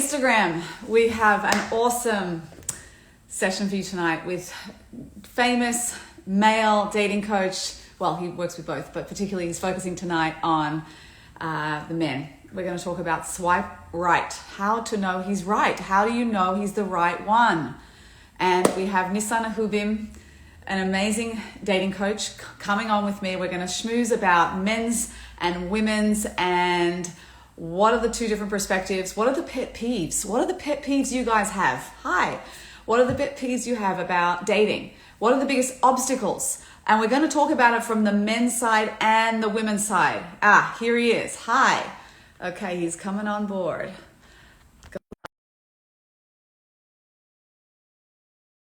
Instagram, we have an awesome session for you tonight with famous male dating coach. Well, he works with both, but particularly he's focusing tonight on the men. We're going to talk about swipe right, how to know he's right. How do you know he's the right one? And we have Nissan Ahubim, an amazing dating coach, coming on with me. We're going to schmooze about men's and women's and what are the two different perspectives? What are the pet peeves? What are the pet peeves you guys have? Hi. What are the pet peeves you have about dating? What are the biggest obstacles? And we're going to talk about it from the men's side and the women's side. Here he is. Hi. Okay, he's coming on board.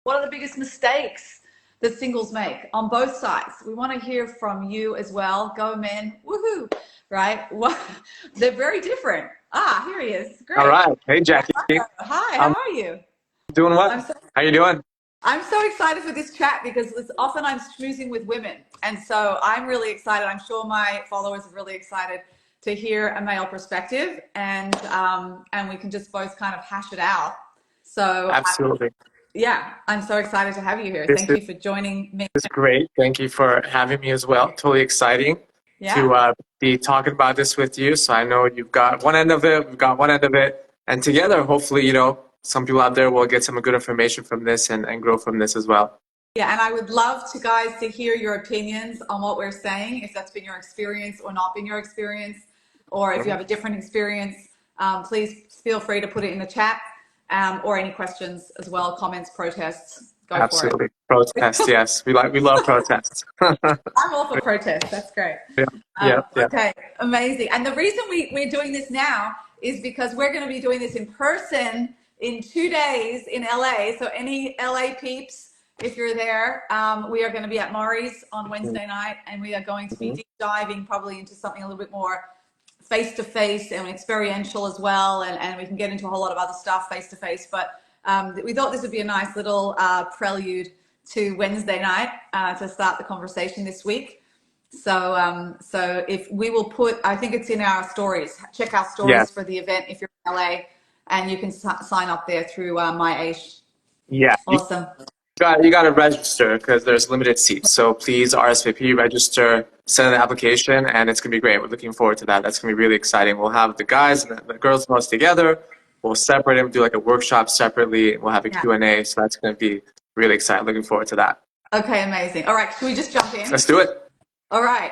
What are the biggest mistakes that singles make on both sides? We want to hear from you as well. Go men. Woohoo. Right? What? They're very different. Here he is. Great. All right. Hey, Jackie. Hi, how are you? Doing well. How you doing? I'm so excited for this chat because often I'm schmoozing with women. And so I'm really excited. I'm sure my followers are really excited to hear a male perspective and we can just both kind of hash it out. So absolutely. I'm so excited to have you here. Thank you for joining me. It's great. Thank you for having me as well. Totally exciting to be talking about this with you. So I know you've got one end of it, we've got one end of it, and together, hopefully, some people out there will get some good information from this and grow from this as well. Yeah, and I would love to hear your opinions on what we're saying, if that's been your experience or not been your experience, or if you have a different experience, please feel free to put it in the chat, or any questions as well, comments, protests. Go absolutely. For it. Protests, yes. We love protests. I'm all for protests. That's great. Yeah. Okay, amazing. And the reason we're doing this now is because we're going to be doing this in person in 2 days in LA. So any LA peeps, if you're there, we are going to be at Maury's on Wednesday night, and we are going to be deep diving probably into something a little bit more face-to-face and experiential as well, and we can get into a whole lot of other stuff face-to-face, but we thought this would be a nice little prelude to Wednesday night to start the conversation this week. So if we will put, I think it's in our stories, check our stories for the event if you're in LA, and you can sign up there through MyAish. Yeah. Awesome. You got to register because there's limited seats. So please RSVP, register, send an application, and it's going to be great. We're looking forward to that. That's going to be really exciting. We'll have the guys and the girls most together. We'll separate them, do like a workshop separately. We'll have a Q&A. So that's going to be really exciting. Looking forward to that. Okay, amazing. All right, should we just jump in? Let's do it. All right.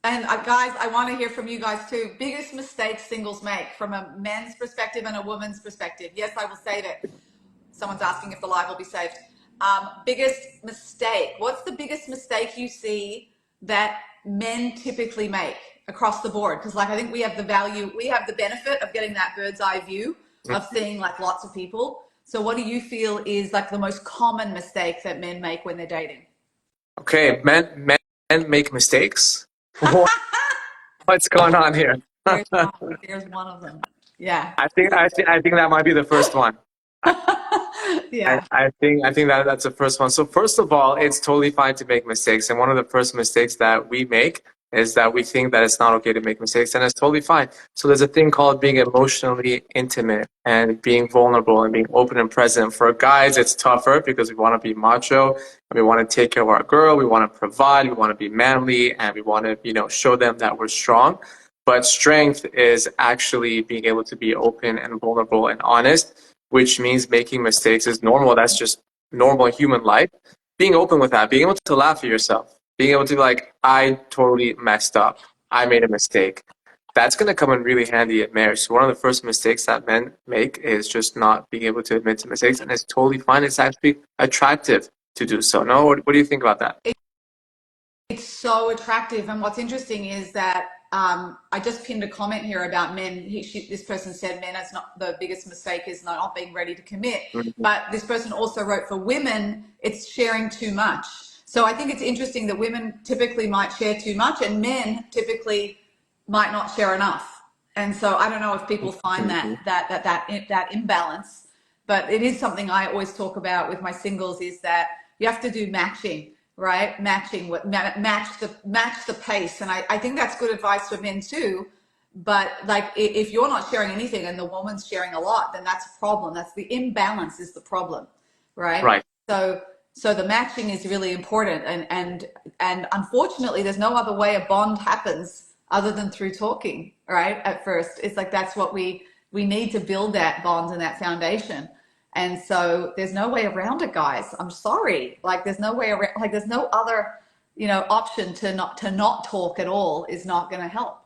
And guys, I want to hear from you guys too. Biggest mistakes singles make from a men's perspective and a woman's perspective. Yes, I will save it. Someone's asking if the live will be saved. Biggest mistake. What's the biggest mistake you see that men typically make across the board? Because I think we have the benefit of getting that bird's eye view of seeing lots of people. So what do you feel is the most common mistake that men make when they're dating? Okay, men make mistakes. What's going on here? There's one of them. Yeah. I think that might be the first one. Yeah. I think that's the first one. So first of all, it's totally fine to make mistakes. And one of the first mistakes that we make is that we think that it's not okay to make mistakes, and it's totally fine. So there's a thing called being emotionally intimate and being vulnerable and being open and present. For guys, it's tougher because we want to be macho and we want to take care of our girl. We want to provide, we want to be manly, and we want to, show them that we're strong. But strength is actually being able to be open and vulnerable and honest, which means making mistakes is normal. That's just normal human life. Being open with that, being able to laugh at yourself, being able to be like, I totally messed up. I made a mistake. That's going to come in really handy at marriage. So one of the first mistakes that men make is just not being able to admit to mistakes. And it's totally fine. It's actually attractive to do so. No? What do you think about that? It's so attractive. And what's interesting is that I just pinned a comment here about men. This person said men is not the biggest mistake is not being ready to commit. But this person also wrote for women, it's sharing too much. So I think it's interesting that women typically might share too much and men typically might not share enough. And so I don't know if people find that imbalance, but it is something I always talk about with my singles is that you have to do matching. Right? Match the pace. And I think that's good advice for men too, But like if you're not sharing anything and the woman's sharing a lot, then that's a problem. That's the imbalance is the problem, right? Right. So so the matching is really important, and unfortunately there's no other way a bond happens other than through talking, right? At first, it's like that's what we need to build that bond and that foundation. And so there's no way around it, guys. I'm sorry. Like there's no way around, like there's no other, option to not talk at all is not going to help.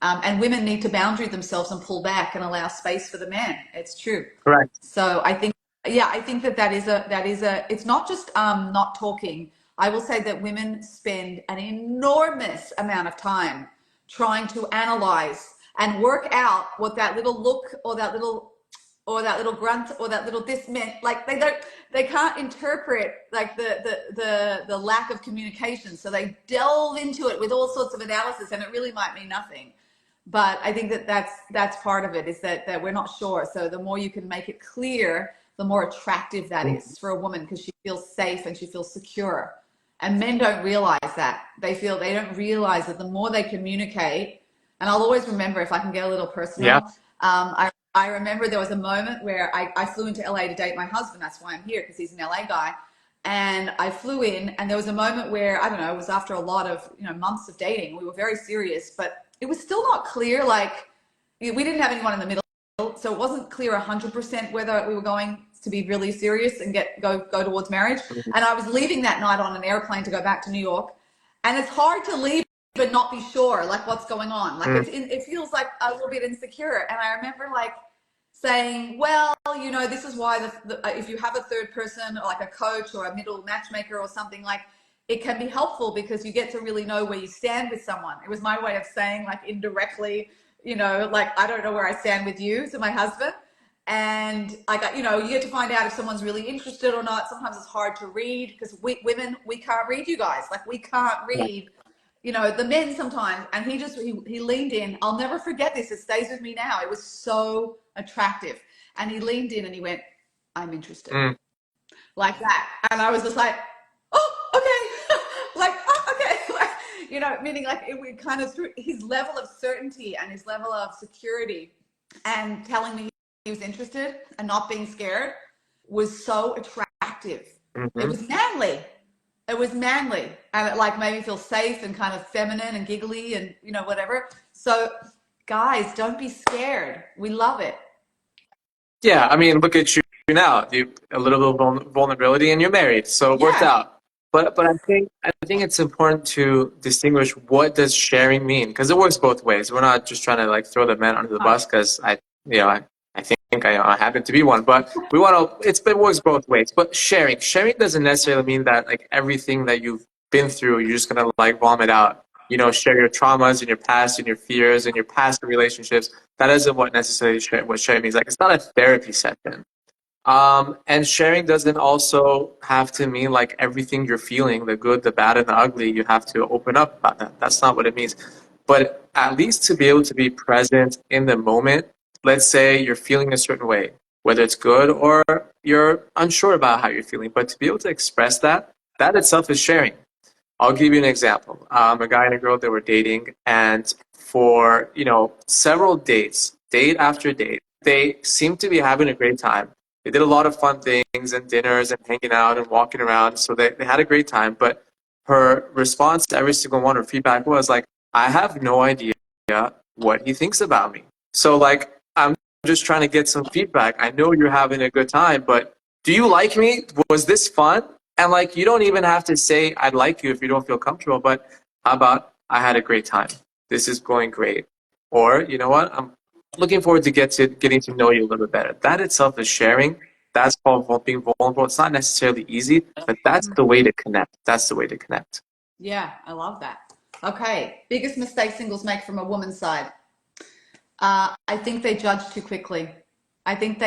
And women need to boundary themselves and pull back and allow space for the man. It's true. Correct. So I think, yeah, I think that is a, it's not just not talking. I will say that women spend an enormous amount of time trying to analyze and work out what that little look or that little grunt or that little this meant. Like they can't interpret like the lack of communication, so they delve into it with all sorts of analysis, and it really might mean nothing. But I think that that's part of it, is that we're not sure. So the more you can make it clear, the more attractive that is for a woman, because she feels safe and she feels secure. And men don't realize that. They don't realize that the more they communicate, and I'll always remember, if I can get a little personal, Yeah. I remember there was a moment where I flew into LA to date my husband. That's why I'm here, because he's an LA guy. And I flew in, and there was a moment where, I don't know, it was after a lot of, months of dating. We were very serious, but it was still not clear. Like, we didn't have anyone in the middle, so it wasn't clear 100% whether we were going to be really serious and go towards marriage. Mhm. And I was leaving that night on an airplane to go back to New York, and it's hard to leave but not be sure, like, what's going on. Like, it feels like a little bit insecure. And I remember, like, saying, well, this is why if you have a third person, or like a coach or a middle matchmaker or something, like, it can be helpful because you get to really know where you stand with someone. It was my way of saying, like, indirectly, like, I don't know where I stand with you, to my husband. And like, you get to find out if someone's really interested or not. Sometimes it's hard to read because women, we can't read, you guys. Like, we can't read, the men sometimes. And he leaned in. I'll never forget this. It stays with me now. It was so attractive. And he leaned in and he went, I'm interested. Mm. Like that. And I was just like, oh, okay. Like, oh, okay. Like, meaning, like, we kind of, through his level of certainty and his level of security and telling me he was interested and not being scared was so attractive. It Mhm. was manly. It was manly, and it, like, made me feel safe and kind of feminine and giggly and whatever. So guys, don't be scared. We love it. Yeah, I mean, look at you now. You a little bit of vulnerability, and you're married, so it worked Yeah. out. But I think it's important to distinguish what does sharing mean, because it works both ways. We're not just trying to like throw the men under the bus, because I think I happen to be one, but we want to. It works both ways. But sharing doesn't necessarily mean that like everything that you've been through, you're just gonna like vomit out. Share your traumas and your past and your fears and your past relationships. That isn't what necessarily what sharing means. Like, it's not a therapy session. And sharing doesn't also have to mean like everything you're feeling, the good, the bad, and the ugly, you have to open up about that. That's not what it means. But at least to be able to be present in the moment, let's say you're feeling a certain way, whether it's good or you're unsure about how you're feeling, but to be able to express that, that itself is sharing. I'll give you an example. A guy and a girl, they were dating, and for several dates, date after date, they seemed to be having a great time. They did a lot of fun things and dinners and hanging out and walking around, so they had a great time. But her response to every single one, her feedback was like, "I have no idea what he thinks about me. So like, I'm just trying to get some feedback. I know you're having a good time, but do you like me? Was this fun?" And like, you don't even have to say I'd like you if you don't feel comfortable, but how about I had a great time? This is going great. Or, you know what? I'm looking forward to getting to know you a little bit better. That itself is sharing. That's called being vulnerable. It's not necessarily easy, but that's the way to connect. That's the way to connect. Yeah, I love that. Okay, biggest mistake singles make from a woman's side. I think they judge too quickly. I think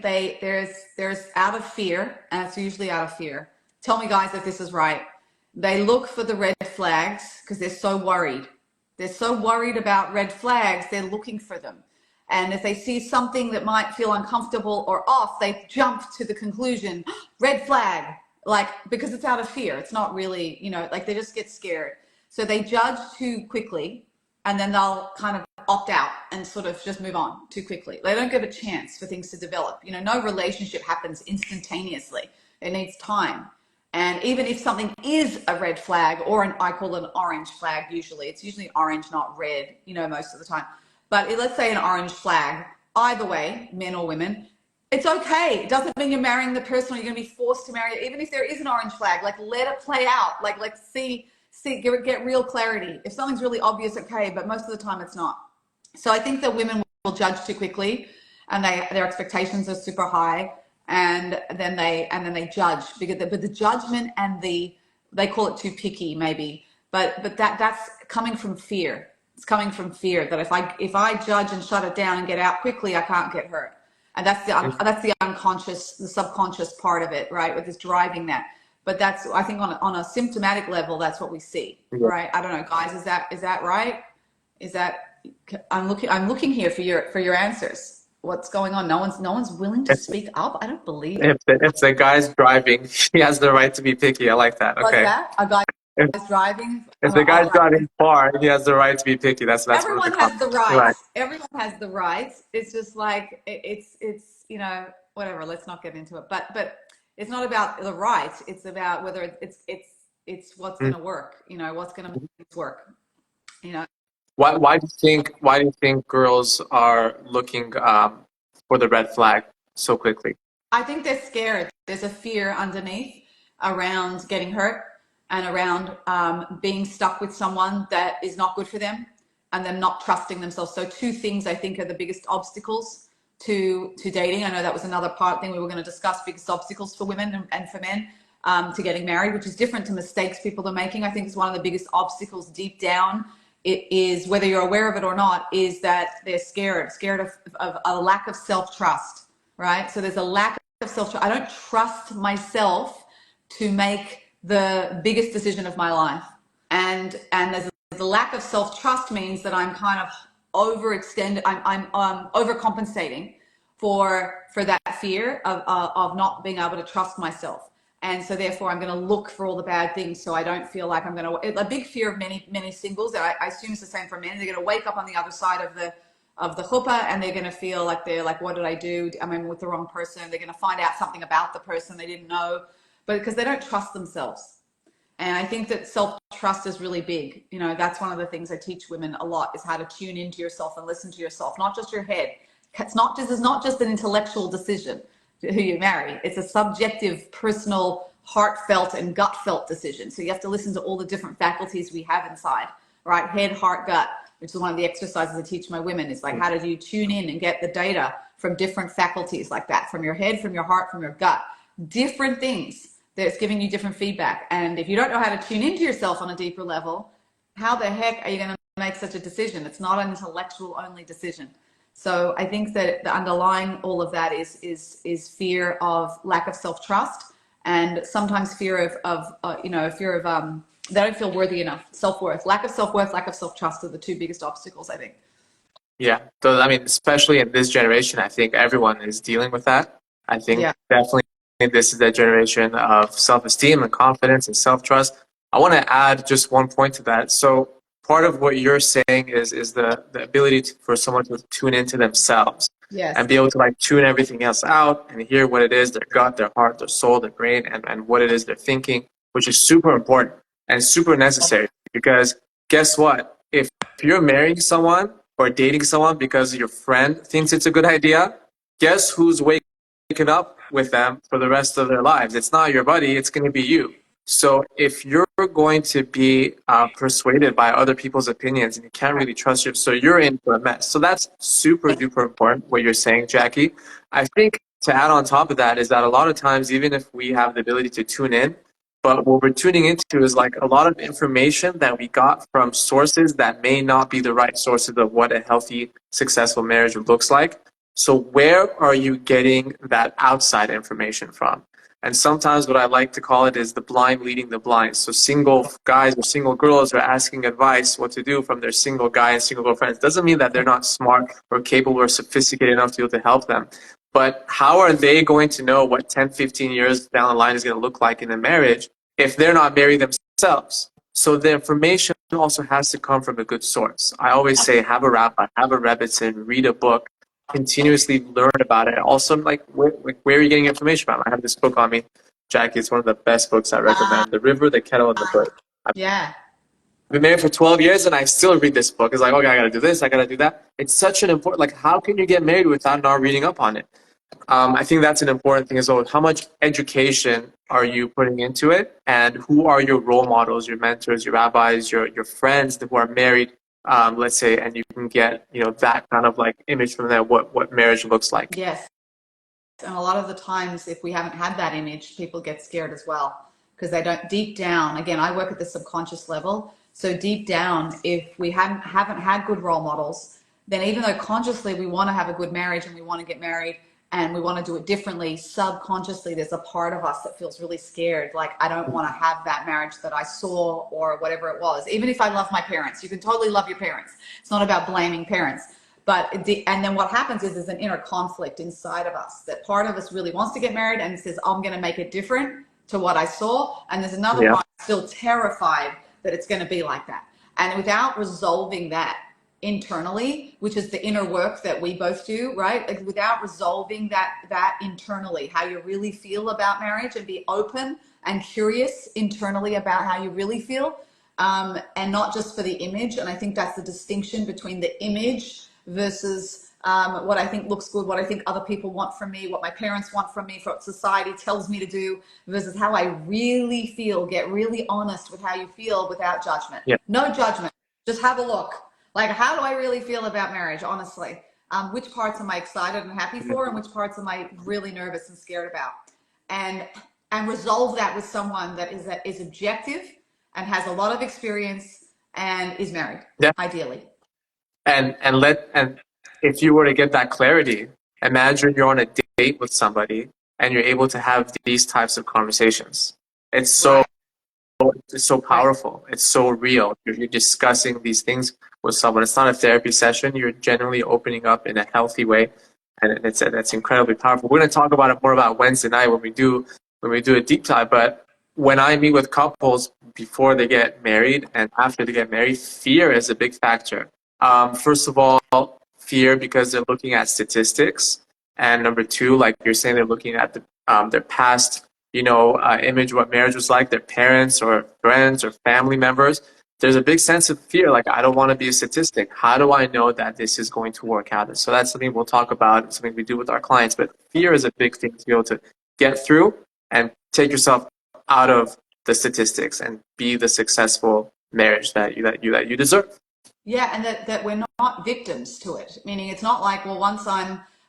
there's out of fear, and it's usually out of fear. Tell me, guys, if this is right. They look for the red flags because they're so worried. They're so worried about red flags, they're looking for them. And if they see something that might feel uncomfortable or off, they jump to the conclusion, red flag, like, because it's out of fear. It's not really, like, they just get scared. So they judge too quickly. and then they'll kind of opt out and sort of just move on too quickly. They don't give a chance for things to develop. You know, no relationship happens instantaneously. It needs time. And even if something is a red flag, or I call it an orange flag, it's usually orange, not red, you know, most of the time. But let's say an orange flag, either way, men or women, it's okay. It doesn't mean you're marrying the person or you're going to be forced to marry it. Even if there is an orange flag, like let it play out. Like see, get real clarity. If something's really obvious, okay, but most of the time it's not. So I think that women will judge too quickly, and their expectations are super high, and then they judge but the judgment and they call it too picky maybe, but that's coming from fear. It's coming from fear that if I judge and shut it down and get out quickly, I can't get hurt. And that's the unconscious, the subconscious part of it, right? With this driving that. But that's, I think, on a symptomatic level, that's what we see, right? I don't know, guys. Is that right? Is that I'm looking here for your answers. What's going on? No one's willing to speak up. I don't believe it. If the guy's driving, he has the right to be picky. I like that. What's Okay. that? A guy is driving. If the guy's driving far, he has the right to be picky. That's Everyone has the right. rights. Everyone has the rights. It's just like it's you know, whatever. Let's not get into it. But it's not about the rights. It's about whether it's what's going to work. You know, what's going to make it work. You know. Why do you think girls are looking for the red flag so quickly? I think they're scared. There's a fear underneath around getting hurt and around being stuck with someone that is not good for them, and them not trusting themselves. So two things I think are the biggest obstacles to dating. I know that was another thing we were going to discuss, biggest obstacles for women and for men to getting married, which is different to mistakes people are making. I think it's one of the biggest obstacles deep down. It is, whether you're aware of it or not, is that they're scared of a lack of self-trust, right? So there's a lack of self-trust. I don't trust myself to make the biggest decision of my life. And there's the lack of self-trust means that I'm kind of overextended. I'm overcompensating for that fear of not being able to trust myself. And so therefore I'm going to look for all the bad things, so I don't feel like I'm going to, a big fear of many singles, I assume it's the same for men. They're going to wake up on the other side of the chuppah, and they're going to feel like they're like, what did I do? I'm with the wrong person. They're going to find out something about the person they didn't know, but because they don't trust themselves. And I think that self-trust is really big. You know, that's one of the things I teach women a lot, is how to tune into yourself and listen to yourself, not just your head. It's not just an intellectual decision who you marry. It's a subjective, personal, heartfelt and gut-felt decision. So you have to listen to all the different faculties we have inside, right? Head, heart, gut, which is one of the exercises I teach my women. Is like, how do you tune in and get the data from different faculties like that, from your head, from your heart, from your gut, different things that's giving you different feedback. And if you don't know how to tune into yourself on a deeper level, how the heck are you going to make such a decision? It's not an intellectual only decision. So I think that the underlying all of that is fear of lack of self-trust, and sometimes fear of they don't feel worthy enough. Self-worth, lack of self-worth, lack of self-trust are the two biggest obstacles, I think. Yeah. So, I mean, especially in this generation, I think everyone is dealing with that. I think definitely this is the generation of self-esteem and confidence and self-trust. I want to add just one point to that. So part of what you're saying is the ability for someone to tune into themselves. Yes. And be able to like tune everything else out and hear what it is, their gut, their heart, their soul, their brain, and what it is they're thinking, which is super important and super necessary. Because guess what? If you're marrying someone or dating someone because your friend thinks it's a good idea, guess who's waking up with them for the rest of their lives? It's not your buddy, it's going to be you. So if you're going to be persuaded by other people's opinions and you can't really trust yourself, so you're in for a mess. So that's super duper important what you're saying, Jackie. I think to add on top of that is that a lot of times, even if we have the ability to tune in, but what we're tuning into is like a lot of information that we got from sources that may not be the right sources of what a healthy, successful marriage looks like. So where are you getting that outside information from? And sometimes what I like to call it is the blind leading the blind. So single guys or single girls are asking advice what to do from their single guy and single girl friends. Doesn't mean that they're not smart or capable or sophisticated enough to be able to help them. But how are they going to know what 10, 15 years down the line is going to look like in a marriage if they're not married themselves? So the information also has to come from a good source. I always say have a rabbi, have a rebbitzin, read a book, continuously learn about it. Also, like where are you getting information from? I have this book on me, Jackie. It's one of the best books I recommend. The River, the Kettle, and the Bird. Yeah. I've been married for 12 years and I still read this book. It's like, okay, I gotta do this, I gotta do that. It's such an important, like, how can you get married without not reading up on it? I think that's an important thing as well. How much education are you putting into it, and who are your role models, your mentors, your rabbis, your friends who are married, let's say, and you can get that kind of like image from them, what marriage looks like. Yes. And a lot of the times, if we haven't had that image, people get scared as well because they don't deep down. Again, I work at the subconscious level. So deep down, if we haven't had good role models, then even though consciously we want to have a good marriage and we want to get married and we want to do it differently, subconsciously there's a part of us that feels really scared. Like, I don't want to have that marriage that I saw or whatever it was. Even if I love my parents, you can totally love your parents. It's not about blaming parents. And then what happens is there's an inner conflict inside of us, that part of us really wants to get married and says, I'm going to make it different to what I saw. And there's another part still terrified that it's going to be like that. And without resolving that internally, which is the inner work that we both do, right? Like, without resolving that internally, how you really feel about marriage, and be open and curious internally about how you really feel, and not just for the image. And I think that's the distinction between the image versus what I think looks good, what I think other people want from me, what my parents want from me, what society tells me to do, versus how I really feel. Get really honest with how you feel without judgment. No judgment. Just have a look. Like, how do I really feel about marriage, honestly? Which parts am I excited and happy for, and which parts am I really nervous and scared about? And resolve that with someone that is objective and has a lot of experience and is married, ideally. And if you were to get that clarity, imagine you're on a date with somebody and you're able to have these types of conversations. It's so powerful. It's so real. You're discussing these things with someone. It's not a therapy session. You're generally opening up in a healthy way, and that's incredibly powerful. We're going to talk about it more about Wednesday night when we do a deep dive. But when I meet with couples before they get married and after they get married, fear is a big factor. First of all, fear because they're looking at statistics, and number two, like you're saying, they're looking at their past, image, what marriage was like, their parents or friends or family members. There's a big sense of fear, like, I don't want to be a statistic. How do I know that this is going to work out? So that's something we'll talk about, something we do with our clients. But fear is a big thing to be able to get through and take yourself out of the statistics and be the successful marriage that you deserve. Yeah, and that we're not victims to it. Meaning, it's not like, well,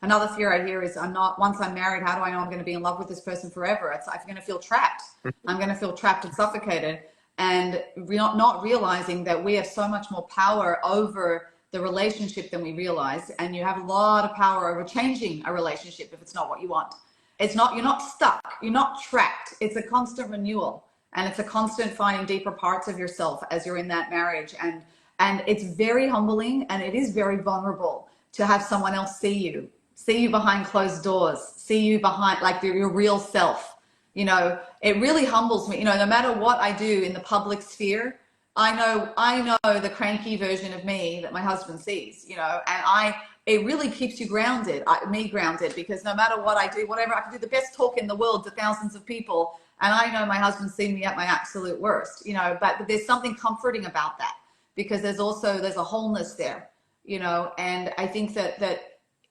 another fear I hear is, once I'm married, how do I know I'm going to be in love with this person forever? I'm going to feel trapped. I'm going to feel trapped and suffocated. And not realizing that we have so much more power over the relationship than we realize. And you have a lot of power over changing a relationship if it's not what you want. You're not stuck. You're not trapped. It's a constant renewal. And it's a constant finding deeper parts of yourself as you're in that marriage. And it's very humbling, and it is very vulnerable to have someone else see you behind closed doors, see you behind, like, your real self. It really humbles me. No matter what I do in the public sphere, I know the cranky version of me that my husband sees, and it really keeps you grounded, me grounded, because no matter what I do, whatever, I can do the best talk in the world to thousands of people, and I know my husband's seen me at my absolute worst, but there's something comforting about that, because there's a wholeness there, and I think that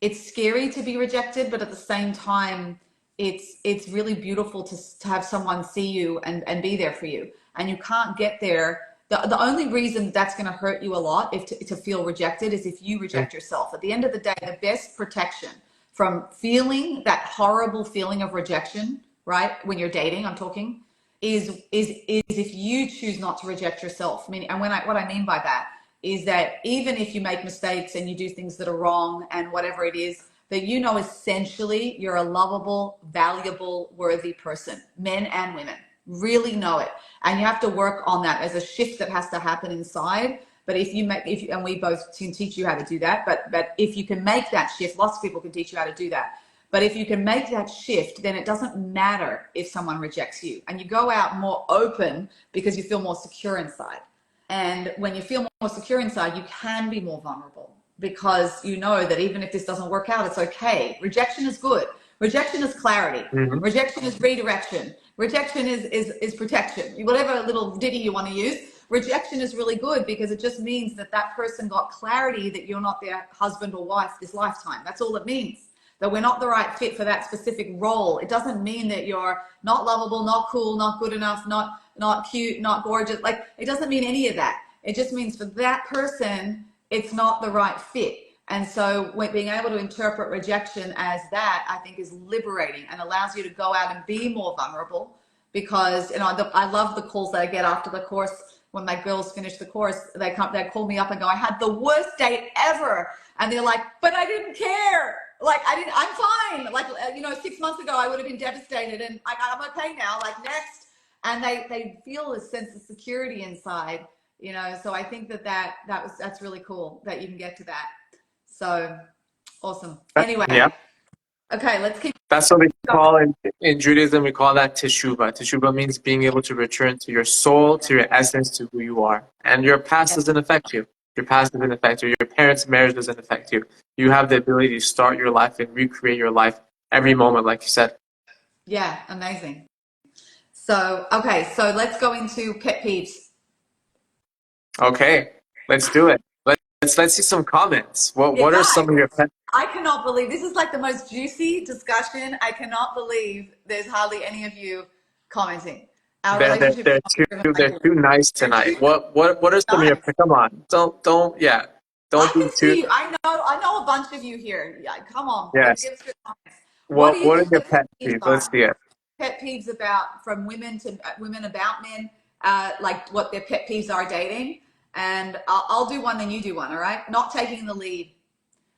it's scary to be rejected, but at the same time, it's really beautiful to have someone see you and be there for you. And you can't get there. The only reason that's going to hurt you a lot to feel rejected is if you reject yourself. At the end of the day, the best protection from feeling that horrible feeling of rejection, right, when you're dating, I'm talking, is if you choose not to reject yourself. And what I mean by that is that even if you make mistakes and you do things that are wrong and whatever it is, that essentially you're a lovable, valuable, worthy person, men and women. Really know it. And you have to work on that. There's a shift that has to happen inside. But and we both can teach you how to do that. But if you can make that shift, lots of people can teach you how to do that. But if you can make that shift, then it doesn't matter if someone rejects you, and you go out more open because you feel more secure inside. And when you feel more secure inside, you can be more vulnerable because you know that even if this doesn't work out, it's okay. Rejection is good. Rejection is clarity. Hmm. Rejection is redirection. Rejection is protection. Whatever little ditty you want to use, rejection is really good because it just means that that person got clarity that you're not their husband or wife this lifetime. That's all it means. That we're not the right fit for that specific role. It doesn't mean that you're not lovable, not cool, not good enough, not cute, not gorgeous. Like, it doesn't mean any of that. It just means for that person, it's not the right fit. And so being able to interpret rejection as that, I think, is liberating and allows you to go out and be more vulnerable. Because I love the calls that I get after the course. When my girls finish the course, they call me up and go, I had the worst date ever. And they're like, but I didn't care. Like, I'm fine. Like, 6 months ago, I would have been devastated, and I'm okay now. Like, next. And they feel a sense of security inside, So I think that's really cool that you can get to that. So awesome. Anyway, Yeah. okay, let's keep. That's what we call in Judaism, we call that teshuvah. Teshuvah means being able to return to your soul, to your essence, to who you are. And your past doesn't affect you. Your past doesn't affect you. Your parents' marriage doesn't affect you. You have the ability to start your life and recreate your life every moment, like you said. Yeah, amazing. So, okay, so let's go into pet peeves. Okay, let's do it. Let's see some comments. What are some Guys, of your pet? I cannot believe this is like the most juicy discussion. I cannot believe there's hardly any of you commenting. Our relationship is not driven by They're you. too nice They're tonight. too What are some of your? nice. Come on, I don't be can too. see you. I know a bunch of you here. Yeah, come on, Yes. give us your comments. What do you What are think your the pet pet peeves peeves? Let's are? see it. Pet peeves about from women to women about men, like what their pet peeves are dating. And I'll do one, then you do one. All right, not taking the lead.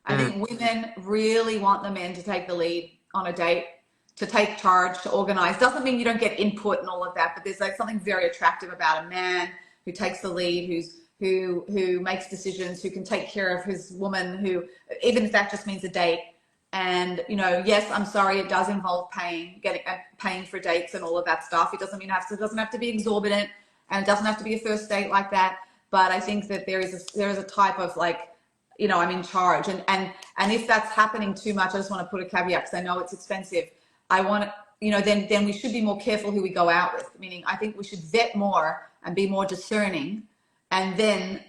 I Mm, think women really want the men to take the lead on a date, to take charge, to organize. Doesn't mean you don't get input and all of that, but there's like something very attractive about a man who takes the lead, who makes decisions, who can take care of his woman, who, even if that just means a date. And yes, I'm sorry, it does involve paying for dates and all of that stuff. It doesn't mean it doesn't have to be exorbitant, and it doesn't have to be a first date like that. But I think that there is a type of like, I'm in charge. And if that's happening too much, I just want to put a caveat because I know it's expensive. I want to, then we should be more careful who we go out with. Meaning, I think we should vet more and be more discerning. And then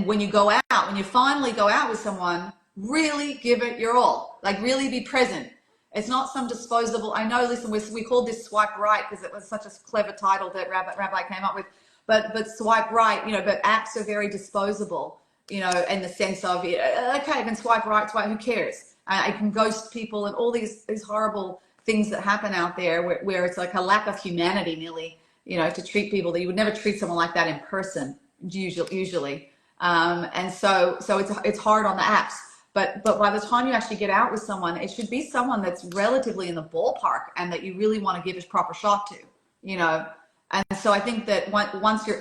when you go out, when you finally go out with someone, really give it your all. Like, really be present. It's not some disposable. I know. Listen, we called this swipe right because it was such a clever title that Rabbi came up with. But swipe right, but apps are very disposable, in the sense of, okay, I can swipe right, swipe, who cares? I can ghost people and all these horrible things that happen out there where it's like a lack of humanity nearly, to treat people that you would never treat someone like that in person, usually. And so it's hard on the apps. But by the time you actually get out with someone, it should be someone that's relatively in the ballpark and that you really want to give a proper shot to, you know. And so I think that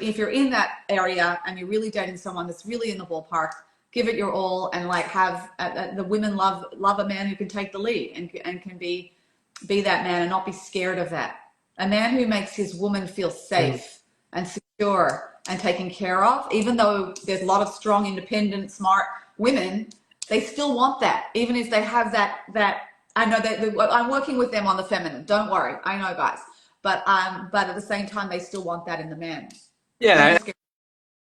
if you're in that area and you're really dating someone that's really in the ballpark, give it your all and like have the women love a man who can take the lead and can be that man and not be scared of that. A man who makes his woman feel mm. safe and secure and taken care of, even though there's a lot of strong, independent, smart women, they still want that, even if they have that. I know that I'm working with them on the feminine. Don't worry, I know, guys. But at the same time, they still want that in the man. Don't be Yeah, scared.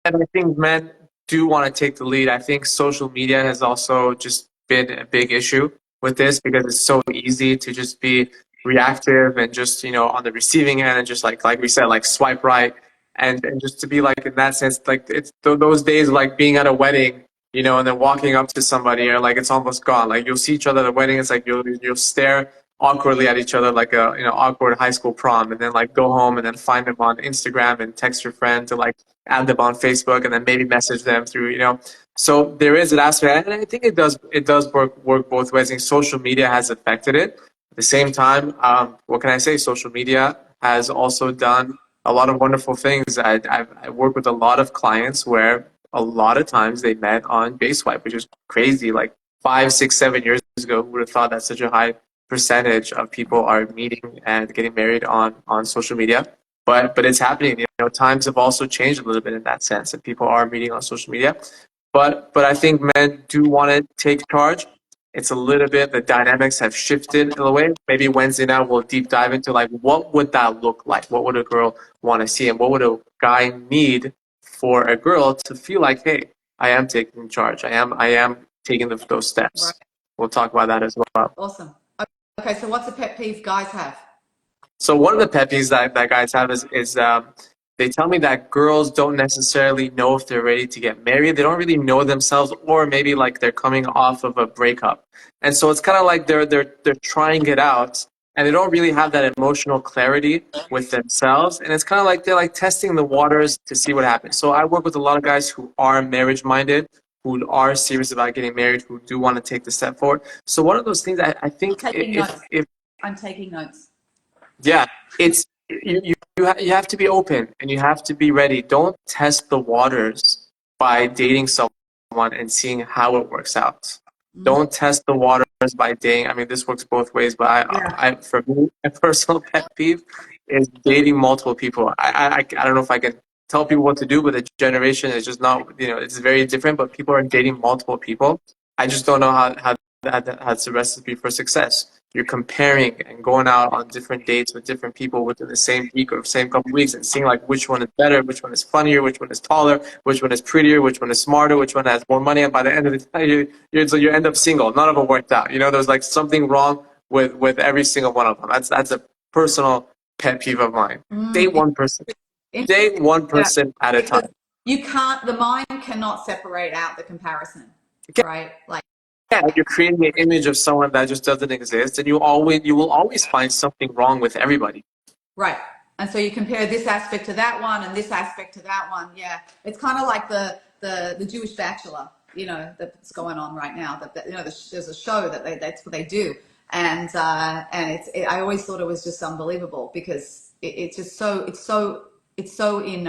and I think men do want to take the lead. I think social media has also just been a big issue with this because it's so easy to just be reactive and just, on the receiving end and just like we said, like swipe right and just to be like in that sense, like it's those days like being at a wedding, and then walking up to somebody or like it's almost gone. Like you'll see each other at a wedding, it's like you'll stare awkwardly at each other like a awkward high school prom and then like go home and then find them on Instagram and text your friend to like add them on Facebook and then maybe message them through. So there is an aspect, and I think it does work both ways. I think social media has affected it. At the same time, what can I say? Social media has also done a lot of wonderful things. I work with a lot of clients where a lot of times they met on Baseswipe, which is crazy. Like 5, 6, 7 years ago, who would have thought that such a high percentage of people are meeting and getting married on social media? but it's happening. You know, times have also changed a little bit in that sense, and people are meeting on social media. But I think men do want to take charge. It's a little bit, the dynamics have shifted in a way. Maybe Wednesday night we'll deep dive into like what would that look like? What would a girl want to see, and what would a guy need for a girl to feel like, hey, I am taking charge. I am taking those Right. steps. We'll talk about that as well. Awesome. Okay, so what's a pet peeve guys have? So one of the pet peeves that guys have is they tell me that girls don't necessarily know if they're ready to get married. They don't really know themselves, or maybe like they're coming off of a breakup, and so it's kind of like they're trying it out, and they don't really have that emotional clarity with themselves, and it's kind of like they're like testing the waters to see what happens. So I work with a lot of guys who are marriage minded, who are serious about getting married, who do want to take the step forward. So one of those things I think Taking if notes. if I'm taking notes. yeah, it's you have to be open and you have to be ready. Don't test the waters by dating someone and seeing how it works out. Mm. Don't test the waters by dating. I mean, this works both ways, but Yeah. for me, a personal pet peeve is dating multiple people. I don't know if I can tell people what to do, but the generation is just not, you know, it's very different, but people are dating multiple people. I just don't know how that's a recipe for success. You're comparing and going out on different dates with different people within the same week or same couple weeks and seeing like which one is better, which one is funnier, which one is taller, which one is prettier, which one is smarter, which one has more money. And by the end of the time, so you end up single. None of them worked out. You know, there's like something wrong with every single one of them. That's a personal pet peeve of mine. Date one person. Date one Yeah. person at a Because time. you can't, the mind cannot separate out the comparison, right? Like, Yeah, you're creating an image of someone that just doesn't exist, and you will always find something wrong with everybody. right. And so you compare this aspect to that one and this aspect to that one. Yeah. It's kind of like the Jewish Bachelor, you know, that's going on right now. You know, there's a show that's what they do. And I always thought it was just unbelievable because it's just it's so in,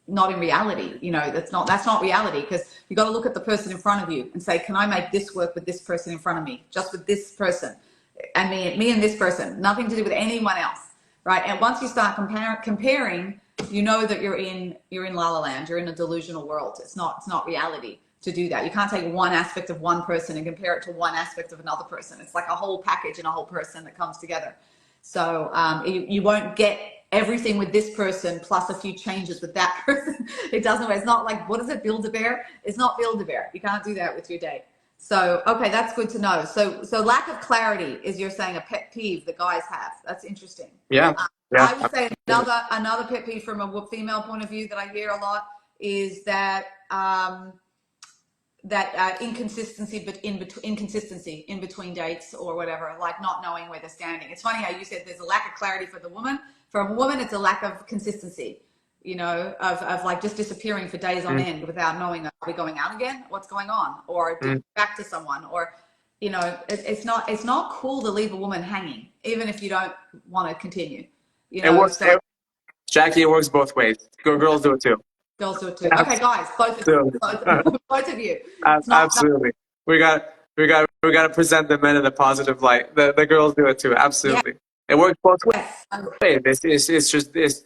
not in reality. You know, that's not reality, because you got to look at the person in front of you and say, can I make this work with this person in front of me, just with this person, and me and this person, nothing to do with anyone else, right? And once you start comparing, you know that you're in La La Land, you're in a delusional world. It's not reality to do that. You can't take one aspect of one person and compare it to one aspect of another person. It's like a whole package and a whole person that comes together. So you won't get everything with this person plus a few changes with that person. It doesn't work. It's not like, what is it, Build-A-Bear? It's not Build-A-Bear. You can't do that with your date. So, okay, that's good to know. So lack of clarity is, you're saying, a pet peeve that guys have. That's interesting. Yeah, I yeah. would say another pet peeve from a female point of view that I hear a lot is that inconsistency, but inconsistency in between dates or whatever, like not knowing where they're standing. It's funny how you said there's a lack of clarity for the woman. For a woman, it's a lack of consistency, you know, of like just disappearing for days on end without knowing, are we going out again? What's going on? Or did we back to someone? Or, you know, it's not cool to leave a woman hanging, even if you don't want to continue, you It know. works. So Jackie, it works both ways. Girls do it too. girls do it too. Okay, guys, Absolutely. both of you. It's not Absolutely. We got to present the men in a positive light. The girls do it too. yeah. Absolutely. It works both Yes. ways.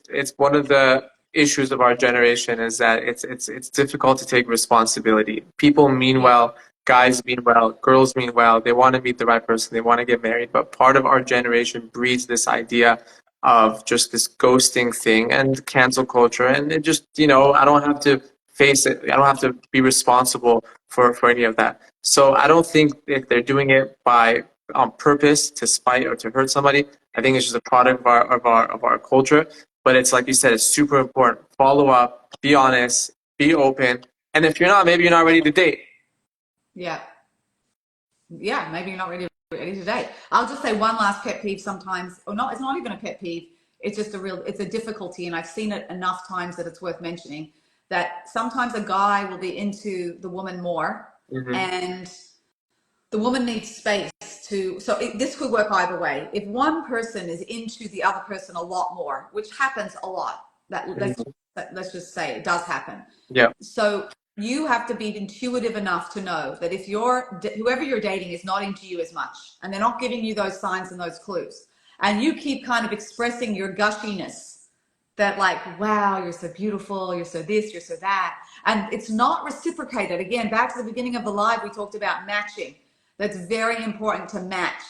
It's one of the issues of our generation is that it's difficult to take responsibility. People mean well, guys mean well, girls mean well. They want to meet the right person. They want to get married. But part of our generation breeds this idea of just this ghosting thing and cancel culture. And it just, I don't have to face it. I don't have to be responsible for any of that. So I don't think if they're doing it by on purpose to spite or to hurt somebody. I think it's just a product of our culture. But it's like you said, it's super important. Follow up, be honest, be open. And if you're not, maybe you're not ready to date. Yeah. Yeah, maybe you're not ready today. I'll just say one last pet peeve sometimes, or not, it's not even a pet peeve. It's just it's a difficulty. And I've seen it enough times that it's worth mentioning, that sometimes a guy will be into the woman more, and the woman needs space this could work either way. If one person is into the other person a lot more, which happens a lot, let's just say it does happen. Yeah. So you have to be intuitive enough to know that if whoever you're dating is not into you as much, and they're not giving you those signs and those clues, and you keep kind of expressing your gushiness that like, wow, you're so beautiful, you're so this, you're so that. And it's not reciprocated. Again, back to the beginning of the live, we talked about matching. That's very important to match,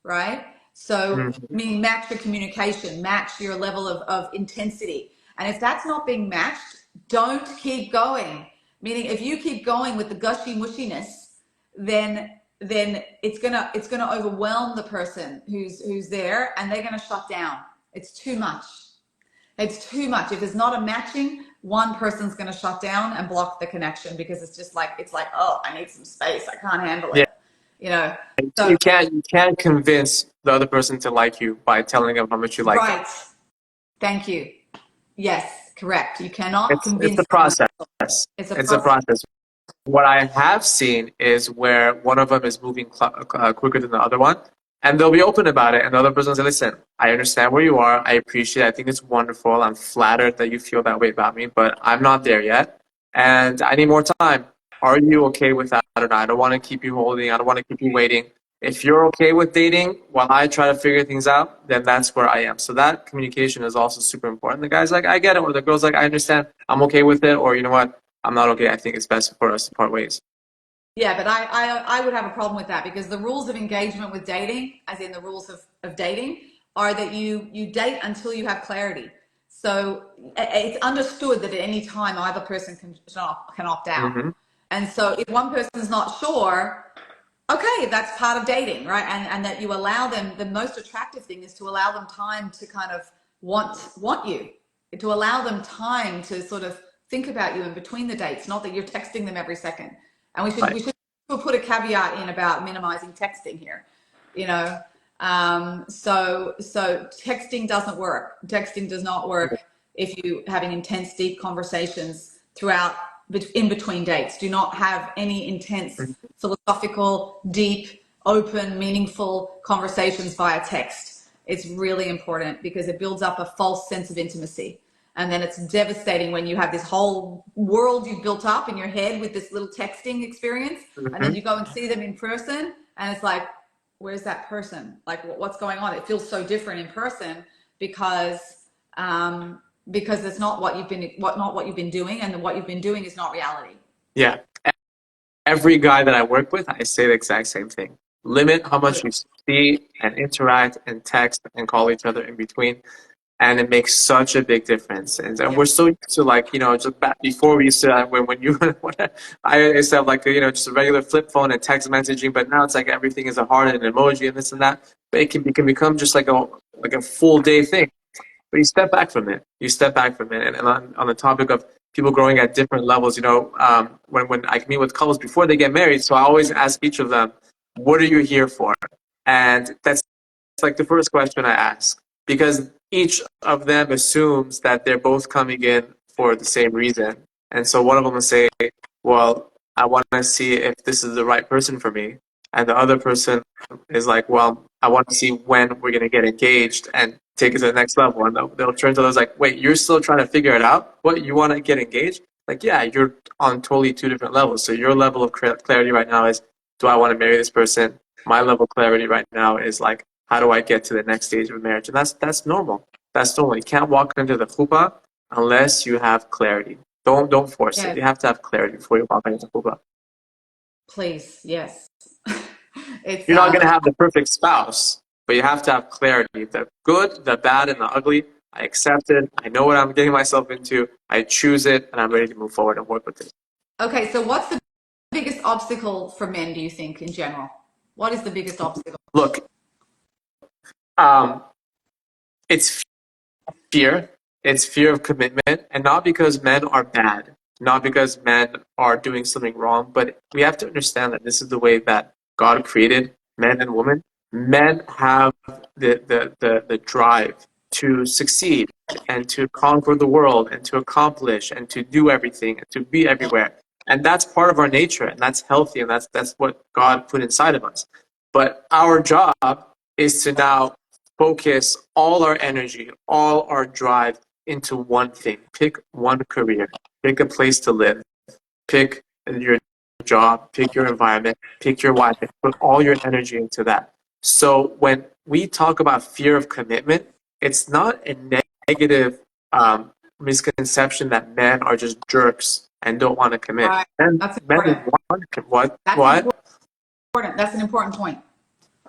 right? So, Mhm. meaning match your communication, match your level of intensity. And if that's not being matched, don't keep going. Meaning, if you keep going with the gushy mushiness, then it's gonna overwhelm the person who's there, and they're gonna shut down. It's too much. It's too much. If there's not a matching, one person's going to shut down and block the connection because it's just like, it's like, oh, I need some space. I can't handle Yeah, it. You know? you So, can't convince the other person to like you by telling them how much you like them. right. Thank you. Yes, correct. You cannot It's a convince someone. process. It's a It's a process. process. What I have seen is where one of them is moving quicker than the other one, and they'll be open about it, and the other person will say, "Listen, I understand where you are. I appreciate it. I think it's wonderful. I'm flattered that you feel that way about me, but I'm not there yet, and I need more time. Are you okay with that or not? I don't want to keep you holding. I don't want to keep you waiting. If you're okay with dating while I try to figure things out, then that's where I am. So that communication is also super important. The guy's like, I get it, or the girl's like, I understand. I'm okay with it, or you know what? I'm not okay. I think it's best for us to part ways. Yeah, but I would have a problem with that because the rules of engagement with dating, as in the rules of dating, are that you date until you have clarity. So it's understood that at any time either person can opt out. Hmm. And so if one person's not sure, okay, that's part of dating, right? And that you allow them, the most attractive thing is to allow them time to kind of want you, to allow them time to sort of think about you in between the dates, not that you're texting them every second. And Right. we should put a caveat in about minimizing texting here, you know. So texting doesn't work. Texting does not work if you having intense, deep conversations throughout in between dates. Do not have any intense, philosophical, deep, open, meaningful conversations via text. It's really important because it builds up a false sense of intimacy. And then it's devastating when you have this whole world you've built up in your head with this little texting experience. And then Hmm. you go and see them in person, and it's like, where's that person? Like, what's going on? It feels so different in person because because it's not what you've been doing, and what you've been doing is not reality. Yeah. Every guy that I work with, I say the exact same thing. Limit how much you see and interact and text and call each other in between. And it makes such a big difference. And Yeah. we're so used to like, just back before we used to, when you, when I used to have like, just a regular flip phone and text messaging, but now it's like everything is a heart and an emoji and this and that. But it can become just like a full day thing. But you step back from it. You step back from it. And on the topic of people growing at different levels, when I meet with couples before they get married, so I always ask each of them, what are you here for? And that's like the first question I ask because each of them assumes that they're both coming in for the same reason. And so one of them will say, well, I want to see if this is the right person for me. And the other person is like, well, I want to see when we're going to get engaged and take it to the next level. And they'll turn to those like, wait, you're still trying to figure it out? What, you want to get engaged? Like, yeah, you're on totally two different levels. So your level of clarity right now is, do I want to marry this person? My level of clarity right now is like, how do I get to the next stage of marriage? And that's normal. That's normal. You can't walk into the chuppah unless you have clarity. Don't force it. Yes, You have to have clarity before you walk into chuppah. please. Yes. It's You're not going to have the perfect spouse, but you have to have clarity. The good, the bad, and the ugly. I accept it. I know what I'm getting myself into. I choose it, and I'm ready to move forward and work with it. okay. So what's the biggest obstacle for men, do you think, in general? What is the biggest obstacle? Look, um, it's fear. It's fear of commitment, and not because men are bad, not because men are doing something wrong, but we have to understand that this is the way that God created men and women. Men have the drive to succeed and to conquer the world and to accomplish and to do everything and to be everywhere. And that's part of our nature, and that's healthy, and that's what God put inside of us. But our job is to now focus all our energy, all our drive into one thing. Pick one career, pick a place to live, pick your job, pick your environment, pick your wife, and put all your energy into that. So when we talk about fear of commitment, it's not a negative misconception that men are just jerks and don't want to commit. Right. Men, That's men important. want to, what? That's What? important. That's an important point.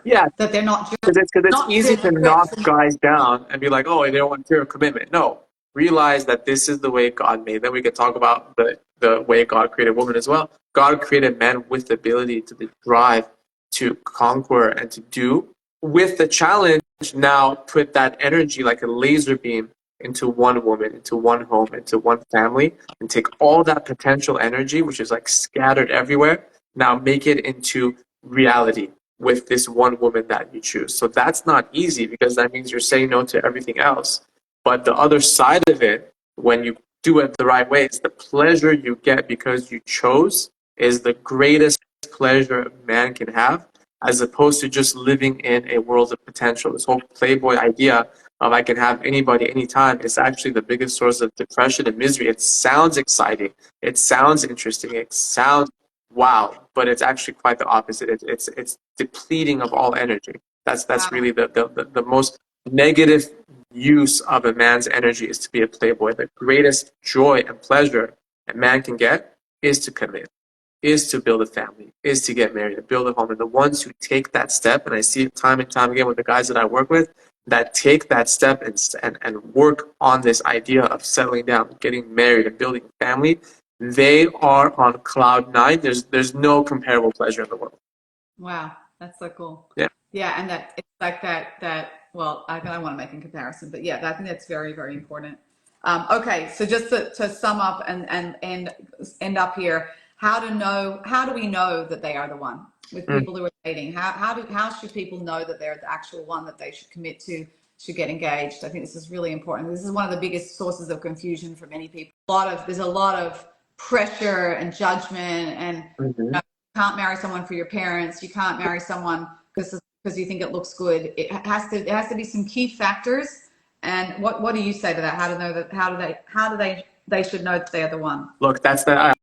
Yeah, That they're not because just it's not easy just to knock jerks. guys down and be like, oh, they don't want pure commitment. No, realize that this is the way God made them. We could talk about the way God created women as well. God created men with the ability to the drive to conquer and to do. With the challenge, now put that energy like a laser beam into one woman, into one home, into one family, and take all that potential energy, which is like scattered everywhere, now make it into reality with this one woman that you choose. So that's not easy because that means you're saying no to everything else. But the other side of it, when you do it the right way, is the pleasure you get because you chose is the greatest pleasure a man can have, as opposed to just living in a world of potential. This whole Playboy idea of I can have anybody anytime is actually the biggest source of depression and misery. It sounds exciting. It sounds interesting. It sounds wow, but it's actually quite the opposite. It's depleting of all energy. That's Wow. really the most negative use of a man's energy is to be a playboy. The greatest joy and pleasure a man can get is to commit, is to build a family, is to get married and build a home. And the ones who take that step, and I see it time and time again with the guys that I work with, that take that step and work on this idea of settling down, getting married and building a family, they are on cloud nine. There's no comparable pleasure in the world. Wow, that's so cool. Yeah. Yeah, and that it's like that. Well, I don't want to make a comparison, but yeah, I think that's very, very important. Okay, so just to sum up and end up here, how do we know that they are the one with Mm. people who are dating? How should people know that they're the actual one that they should commit to, should get engaged? I think this is really important. This is one of the biggest sources of confusion for many people. There's a lot of pressure and judgment and Mhm. can't marry someone for your parents. You can't marry someone because you think it looks good. It has to be some key factors. And what do you say to that? How to know that? How do they should know that they are the one? Look, that's the.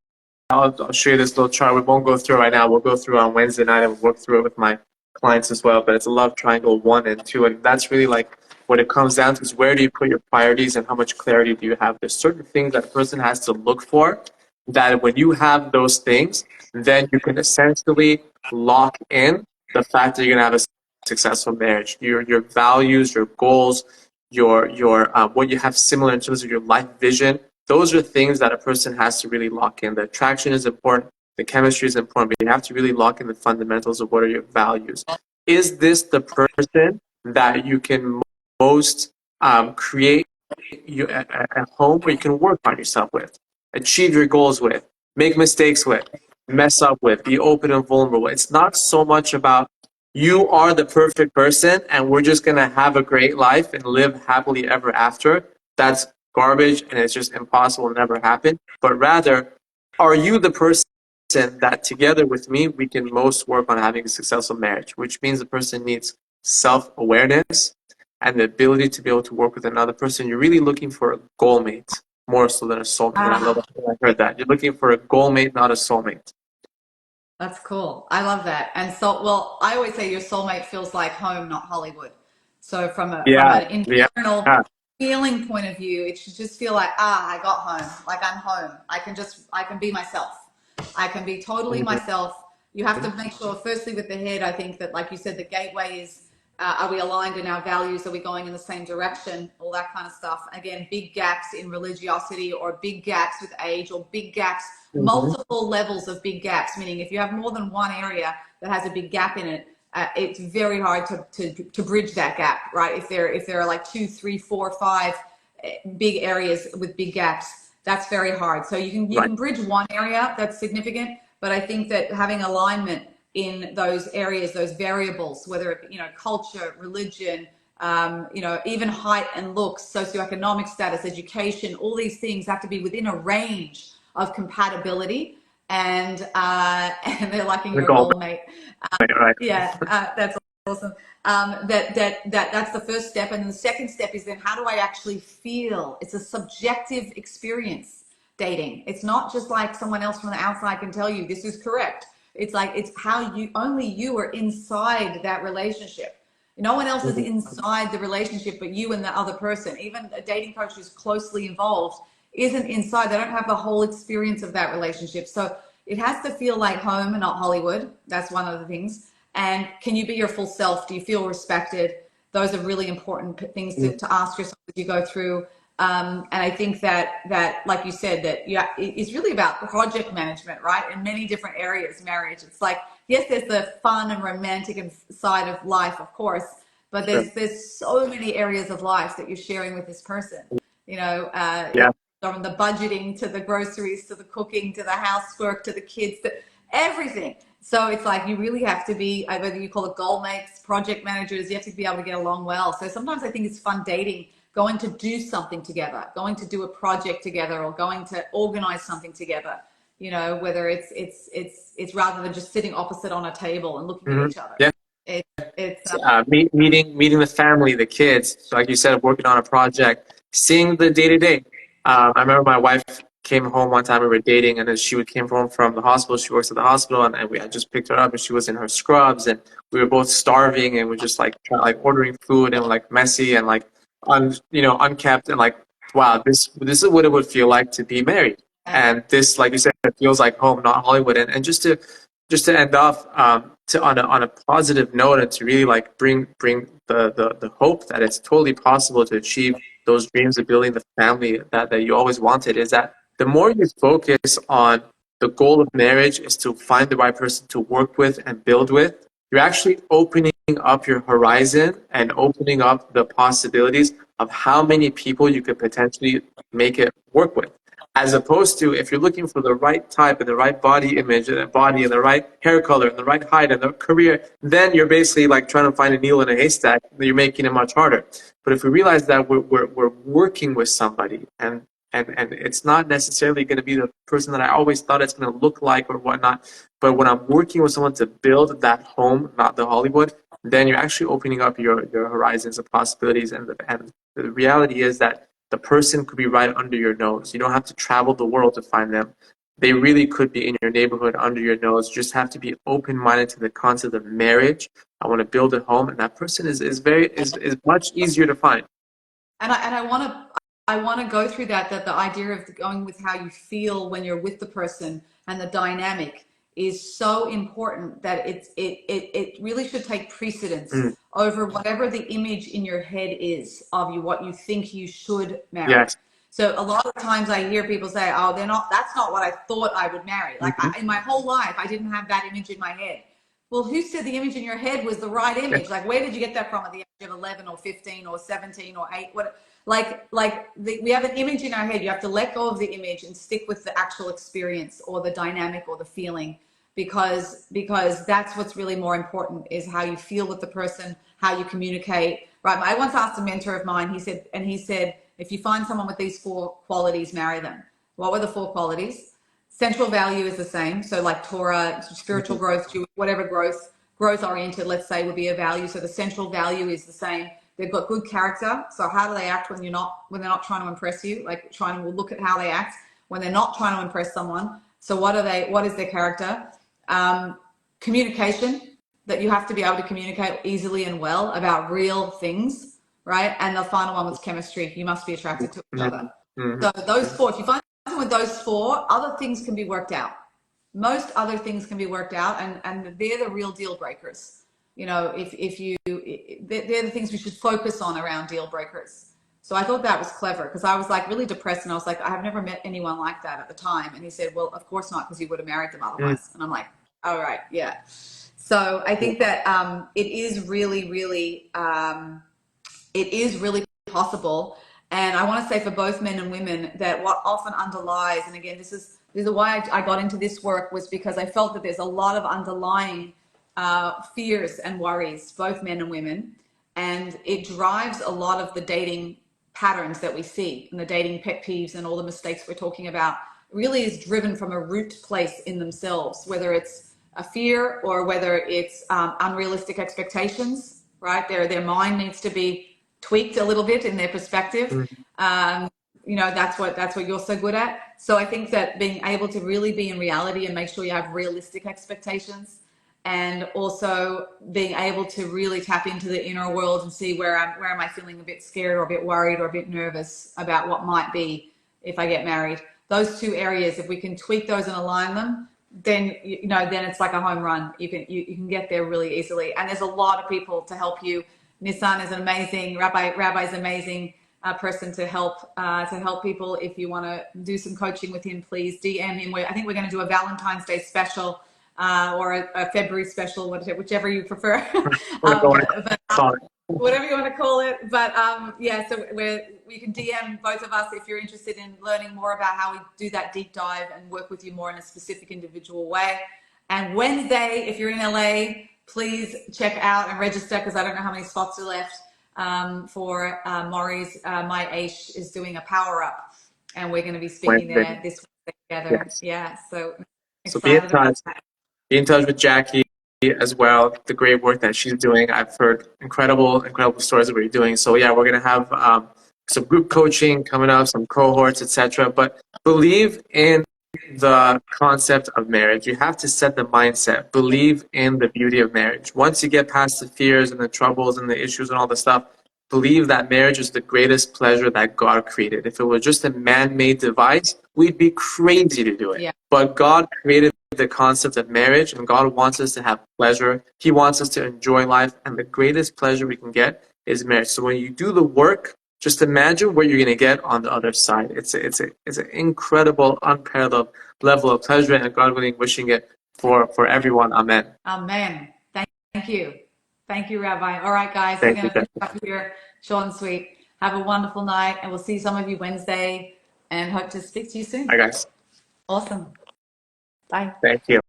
I'll show you this little chart. We won't go through it right now. We'll go through it on Wednesday night and we'll work through it with my clients as well. But it's a love triangle 1 and 2, and that's really like what it comes down to is where do you put your priorities and how much clarity do you have? There's certain things that a person has to look for that when you have those things, then you can essentially lock in the fact that you're gonna have a successful marriage. Your values, your goals, your what you have similar in terms of your life vision, those are things that a person has to really lock in. The attraction is important, the chemistry is important, but you have to really lock in the fundamentals of what are your values. Is this the person that you can most create a home where you can work on yourself with, achieve your goals with, make mistakes with, mess up with, be open and vulnerable? It's not so much about you are the perfect person and we're just going to have a great life and live happily ever after. That's garbage and it's just impossible, never happen. But rather, are you the person that together with me we can most work on having a successful marriage, which means the person needs self-awareness and the ability to be able to work with another person. You're really looking for a goal mate more so than a soulmate. And I love Ah, that I heard that. You're looking for a goal mate, not a soulmate. that's cool. I love that. And so, well, I always say your soulmate feels like home, not Hollywood. So from Yeah, an yeah. internal feeling point of view, it should just feel like, I got home. Like I'm home. I can be myself. I can be totally Mhm. myself. You have to make sure, firstly, with the head, I think that, like you said, the gateway is, are we aligned in our values? Are we going in the same direction? All that kind of stuff. Again, big gaps in religiosity or big gaps with age or big gaps, Mhm. multiple levels of big gaps, meaning if you have more than one area that has a big gap in it, it's very hard to bridge that gap, right? If there are like 2, 3, 4, 5 big areas with big gaps, that's very hard. So you Right. can bridge one area that's significant, but I think that having alignment in those areas, those variables, whether it culture, religion, even height and looks, socioeconomic status, education, all these things have to be within a range of compatibility, and and they're liking The your goal goal mate. mate, right. Yeah, that's awesome. That's the first step, and then the second step is then how do I actually feel? It's a subjective experience. Dating. It's not just like someone else from the outside can tell you this is correct. It's like it's how you only you are inside that relationship. No one else is inside the relationship but you and the other person. Even a dating coach who's closely involved isn't inside. They don't have the whole experience of that relationship. So it has to feel like home and not Hollywood. That's one of the things. And can you be your full self? Do you feel respected? Those are really important things to ask yourself as you go through. And I think that like you said, that it's really about project management, right? In many different areas, marriage. It's like, yes, there's the fun and romantic side of life, of course, but there's so many areas of life that you're sharing with this person. Yeah. From the budgeting to the groceries to the cooking to the housework to the kids to everything. So it's like you really have to be, whether you call it goal mates, project managers, you have to be able to get along well. So sometimes I think it's fun dating, going to do something together, going to do a project together, or going to organize something together. Whether it's rather than just sitting opposite on a table and looking at each other. Yeah. It's Meeting the family, the kids. So like you said, working on a project, seeing the day to day. I remember my wife came home one time, we were dating, and then came home from the hospital. She works at the hospital, and I just picked her up, and she was in her scrubs, and we were both starving, and we're just like ordering food, and like messy and like unkept, and like, wow, this is what it would feel like to be married. And this, like you said, it feels like home, not Hollywood. And just to end off on a positive note, and to really like bring the hope that it's totally possible to achieve those dreams of building the family that you always wanted, is that the more you focus on the goal of marriage is to find the right person to work with and build with, you're actually opening up your horizon and opening up the possibilities of how many people you could potentially make it work with. As opposed to, if you're looking for the right type and the right body image and the body and the right hair color and the right height and the career, then you're basically like trying to find a needle in a haystack. You're making it much harder. But if we realize that we're working with somebody, and it's not necessarily going to be the person that I always thought it's going to look like or whatnot, but when I'm working with someone to build that home, not the Hollywood, then you're actually opening up your horizons of possibilities. And the reality is that the person could be right under your nose. You don't have to travel the world to find them. They really could be in your neighborhood under your nose. You just have to be open-minded to the concept of marriage. I want to build a home, and that person is much easier to find. And I want to go through that the idea of going with how you feel when you're with the person and the dynamic is so important, that it really should take precedence over whatever the image in your head is of you, what you think you should marry. Yes. So a lot of times I hear people say, oh, that's not what I thought I would marry. Like in my whole life, I didn't have that image in my head. Well, who said the image in your head was the right image? Like, where did you get that from at the age of 11 or 15 or 17 or 8? We have an image in our head. You have to let go of the image and stick with the actual experience or the dynamic or the feeling, because that's what's really more important, is how you feel with the person, how you communicate. Right. I once asked a mentor of mine, he said, if you find someone with these 4 qualities, marry them. What were the 4 qualities? Central value is the same. So like Torah, spiritual growth, whatever growth oriented, let's say, would be a value. So the central value is the same. They've got good character. So how do they act when they're not trying to impress you? Like we'll look at how they act when they're not trying to impress someone. So what is their character? Communication, that you have to be able to communicate easily and well about real things, right? And the final one was chemistry. You must be attracted to each other. So those 4, if you find with those 4, other things can be worked out. Most other things can be worked out, and they're the real deal breakers. They're the things we should focus on around deal breakers. So I thought that was clever, because I was like really depressed, and I was like, I have never met anyone like that at the time. And he said, well, of course not, because you would have married them otherwise. And I'm like, all right, yeah. So I think that it is really, really, possible. And I want to say for both men and women that what often underlies, and again, this is why I got into this work, was because I felt that there's a lot of underlying fears and worries, both men and women, and it drives a lot of the dating patterns that we see, and the dating pet peeves and all the mistakes we're talking about really is driven from a root place in themselves, whether it's a fear or whether it's unrealistic expectations, right? Their mind needs to be tweaked a little bit in their perspective. That's what you're so good at. So I think that being able to really be in reality and make sure you have realistic expectations and also being able to really tap into the inner world and see where am I feeling a bit scared or a bit worried or a bit nervous about what might be if I get married. Those two areas, if we can tweak those and align them, then then it's like a home run. You can get there really easily, and there's a lot of people to help you. Nissan is an amazing Rabbi is amazing person to help people. If you want to do some coaching with him, please DM him. I think we're going to do a Valentine's Day special or a February special, whichever you prefer. Whatever you want to call it. But yeah, so we can DM both of us if you're interested in learning more about how we do that deep dive and work with you more in a specific individual way. And Wednesday, if you're in LA, please check out and register, because I don't know how many spots are left for Maury's My Aish is doing a power up, and we're going to be speaking there this week together. Yes. Yeah, so Be in excited touch. about that. Be in touch with Jackie as well. The great work that she's doing. I've heard incredible stories of what you're doing. So yeah, we're gonna have some group coaching coming up, some cohorts, etc. But believe in the concept of marriage. You have to set the mindset. Believe in the beauty of marriage. Once you get past the fears and the troubles and the issues and all the stuff, believe that marriage is the greatest pleasure that God created. If it was just a man-made device, we'd be crazy to do it. Yeah. But God created the concept of marriage, and God wants us to have pleasure. He wants us to enjoy life, and the greatest pleasure we can get is marriage. So when you do the work, just imagine what you're going to get on the other side. It's an incredible, unparalleled level of pleasure, and God willing, wishing it for everyone. Amen. Amen. Thank you. Thank you, Rabbi. All right, guys, Thank we're going to wrap up here. Short and sweet. Have a wonderful night, and we'll see some of you Wednesday, and hope to speak to you soon. Hi, guys. Awesome. Bye. Thank you.